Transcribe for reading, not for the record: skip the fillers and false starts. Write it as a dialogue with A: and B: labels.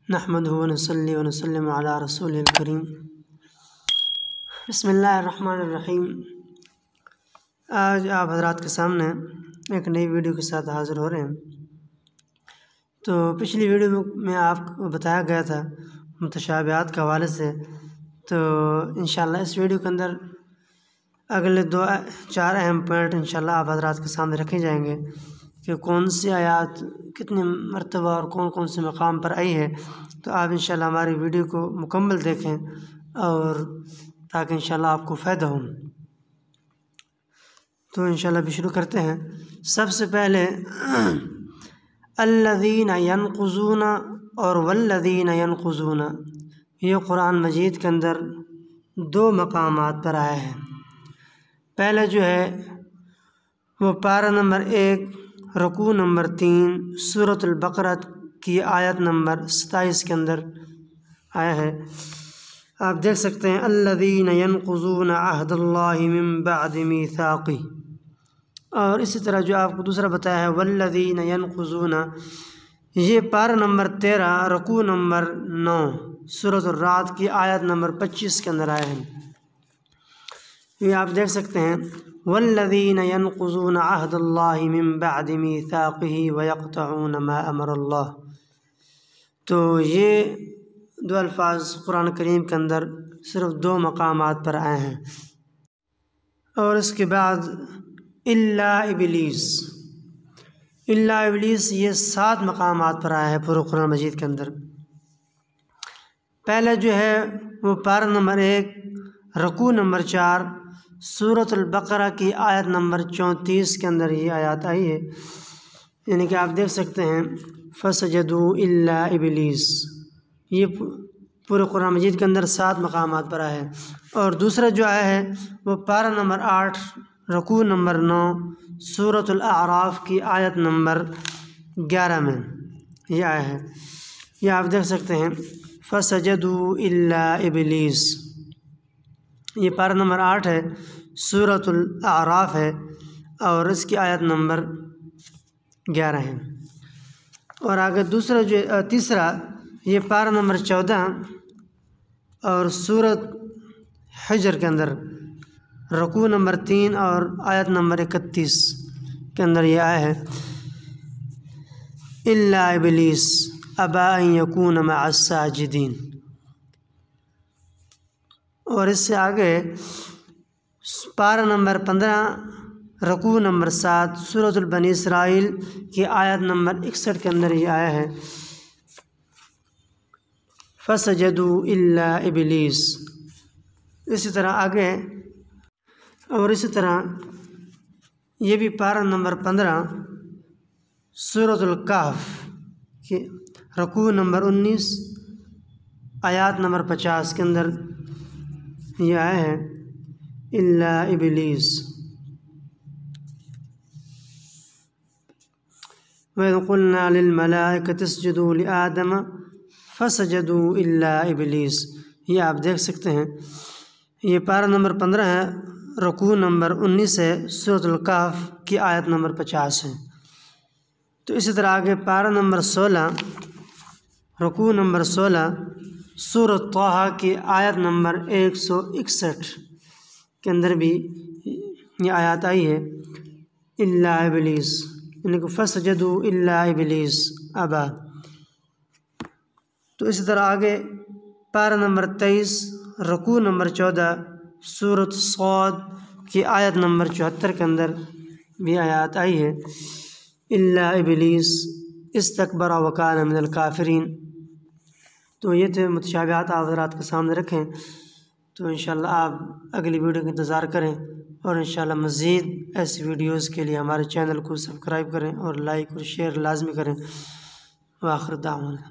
A: نحمدہ ونصلی ونسلم علی رسول الکریم۔ بسم اللہ الرحمن الرحیم۔ آج آپ حضرات کے سامنے ایک نئی ویڈیو کے ساتھ حاضر ہو رہے ہیں۔ تو پچھلی ویڈیو میں آپ کو بتایا گیا تھا متشابہات کے حوالے سے، تو انشاءاللہ اس ویڈیو کے اندر اگلے 4 اہم پوائنٹ انشاءاللہ آپ حضرات کے سامنے رکھے جائیں گے کہ کون سی آیات کتنی مرتبہ اور کون کون سے مقام پر آئی ہے۔ تو آپ انشاءاللہ ہماری ویڈیو کو مکمل دیکھیں اور تاکہ انشاءاللہ آپ کو فائدہ ہو۔ تو انشاءاللہ بھی شروع کرتے ہیں۔ سب سے پہلے الذین ینقضون اور والذین ینقضون، یہ قرآن مجید کے اندر 2 مقامات پر آیا ہے۔ پہلا جو ہے وہ پارہ نمبر 1 رکوع نمبر 3 سورۃ البقرہ کی آیت نمبر 27 کے اندر آیا ہے۔ آپ دیکھ سکتے ہیں الذین ینقضون عہد اللہ من بعد میثاقہ، اور اسی طرح جو آپ کو دوسرا بتایا ہے والذین ینقضون، یہ پارہ نمبر 13 رکوع نمبر 9 سورۃ الرعد کی آیت نمبر 25 کے اندر آیا ہے۔ یہ آپ دیکھ سکتے ہیں والذین ینقضون عہد اللہ من بعد میثاقہ ویقطعون ما امر اللہ۔ تو یہ 2 الفاظ قرآن کریم کے اندر صرف 2 مقامات پر آئے ہیں، اور اس کے بعد الا ابلیس، الا ابلیس یہ 7 مقامات پر آیا ہے پورے قرآن مجید کے اندر۔ پہلا جو ہے وہ پارہ نمبر 1 رکوع نمبر 4 سورۃ البقرہ کی آیت نمبر 34 کے اندر یہ آیات آئی ہے، یعنی کہ آپ دیکھ سکتے ہیں فسجدوا الا ابلیس۔ یہ پورے قرآن مجید کے اندر 7 مقامات پر آیا ہے۔ اور دوسرا جو آیا ہے وہ پارہ نمبر 8 رکوع نمبر 9 سورۃ الاعراف کی آیت نمبر 11 میں یہ آیا ہے۔ یہ آپ دیکھ سکتے ہیں فسجدوا الا ابلیس، یہ پارہ نمبر 8 ہے، سورۃ الاعراف ہے، اور اس کی آیت نمبر 11 ہے۔ اور آگے دوسرا جو تیسرا یہ پارہ نمبر 14 اور سورۃ حجر کے اندر رکوع نمبر 3 اور آیت نمبر 31 کے اندر یہ آیا ہے الا ابلیس ابی ان یکون مع الساجدین۔ اور اس سے آگے پارہ نمبر 15 رکوع نمبر 7 سورۃ بنی اسرائیل کی آیت نمبر 61 کے اندر یہ آیا ہے فسجدوا الا ابلیس۔ اسی طرح آگے اور اسی طرح یہ بھی پارہ نمبر 15 سورۃ الکہف کی رکوع نمبر 19 آیات نمبر 50 کے اندر یہ آیا ہے الا ابلیس۔ وَإِذْ قُلْنَا لِلْمَلَائِكَةِ اسْجُدُوا لِآدَمَ فَسَجَدُوا إِلَّا إِبْلِيسَ۔ یہ آپ دیکھ سکتے ہیں یہ پارہ نمبر 15 ہے، رکوع نمبر 19 ہے، سورۃ الکہف کی آیت نمبر 50 ہے۔ تو اسی طرح آگے پارہ نمبر 16 رکوع نمبر 16 سورۃ طٰہٰ کی آیت نمبر 161 کے اندر بھی یہ آیات آئی ہے الا ابلیس، یعنی کہ فسجدوا الا ابلیس ابا۔ تو اسی طرح آگے پارہ نمبر 23 رکوع نمبر 14 سورۃ صاد کی آیت نمبر 74 کے اندر بھی آیات آئی ہے الا ابلیس استکبر وکان من الکافرین۔ تو یہ تھے متشابہات، آپ حضرات کے سامنے رکھیں۔ تو انشاءاللہ آپ اگلی ویڈیو کا انتظار کریں، اور انشاءاللہ مزید ایسی ویڈیوز کے لیے ہمارے چینل کو سبسکرائب کریں اور لائک اور شیئر لازمی کریں۔ وآخر دعوانا